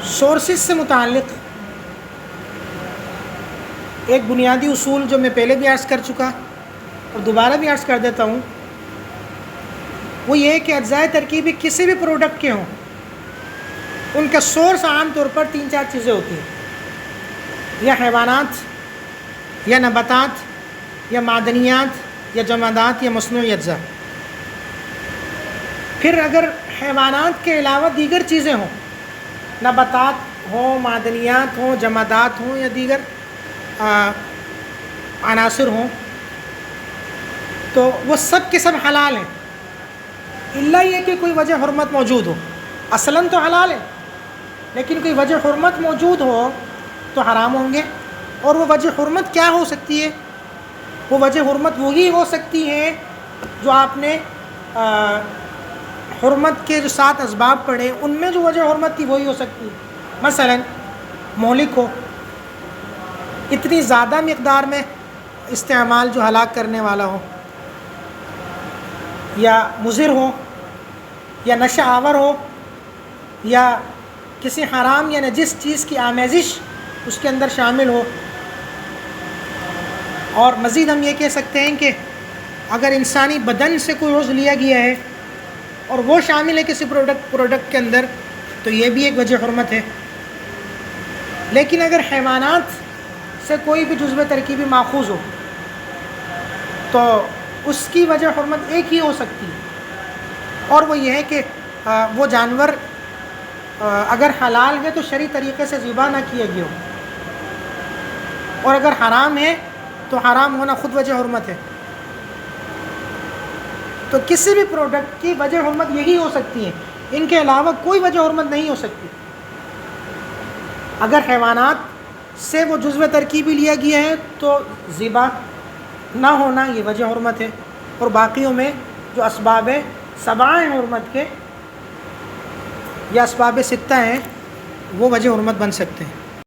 Sources سے متعلق ایک بنیادی اصول جو میں پہلے بھی عرض کر چکا اور دوبارہ بھی عرض کر دیتا ہوں، وہ یہ ہے کہ اجزائے ترکیبی کسی بھی پروڈکٹ کے ہوں، ان کا سورس عام طور پر 3-4 چیزیں ہوتی ہیں، یا حیوانات، یا نباتات، یا معدنیات، یا جمادات، یا مصنوعی اجزاء۔ پھر اگر حیوانات کے علاوہ دیگر چیزیں ہوں، نباتات ہوں، معدنیات ہوں، جمادات ہوں، یا دیگر عناصر ہوں، تو وہ سب کے سب حلال ہیں، الا یہ کہ کوئی وجہ حرمت موجود ہو۔ اصلاً تو حلال ہے، لیکن کوئی وجہ حرمت موجود ہو تو حرام ہوں گے۔ اور وہ وجہ حرمت کیا ہو سکتی ہے؟ وہ وجہ حرمت وہی ہو سکتی ہے جو آپ نے حرمت کے جو 7 اسباب پڑھے ان میں جو وجہ حرمت تھی وہی ہو سکتی ہے۔ مثلاً مہلک ہو، اتنی زیادہ مقدار میں استعمال جو ہلاک کرنے والا ہو، یا مضر ہو، یا نشہ آور ہو، یا کسی حرام یا نجس چیز کی آمیزش اس کے اندر شامل ہو۔ اور مزید ہم یہ کہہ سکتے ہیں کہ اگر انسانی بدن سے کوئی عضو لیا گیا ہے اور وہ شامل ہے کسی پروڈکٹ کے اندر، تو یہ بھی ایک وجہ حرمت ہے۔ لیکن اگر حیوانات سے کوئی بھی جزو ترکیبی ماخوذ ہو تو اس کی وجہ حرمت ایک ہی ہو سکتی ہے، اور وہ یہ ہے کہ وہ جانور اگر حلال ہے تو شرعی طریقے سے ذبح نہ کیا گیا ہو، اور اگر حرام ہے تو حرام ہونا خود وجہ حرمت ہے۔ تو کسی بھی پروڈکٹ کی وجہ حرمت یہی ہو سکتی ہے، ان کے علاوہ کوئی وجہ حرمت نہیں ہو سکتی۔ اگر حیوانات سے وہ جزو ترکیبی لیا گیا ہے تو ذبح نہ ہونا یہ وجہ حرمت ہے، اور باقیوں میں جو اسباب 7 ہیں حرمت کے، یا اسباب 6 ہیں، وہ وجہ حرمت بن سکتے ہیں۔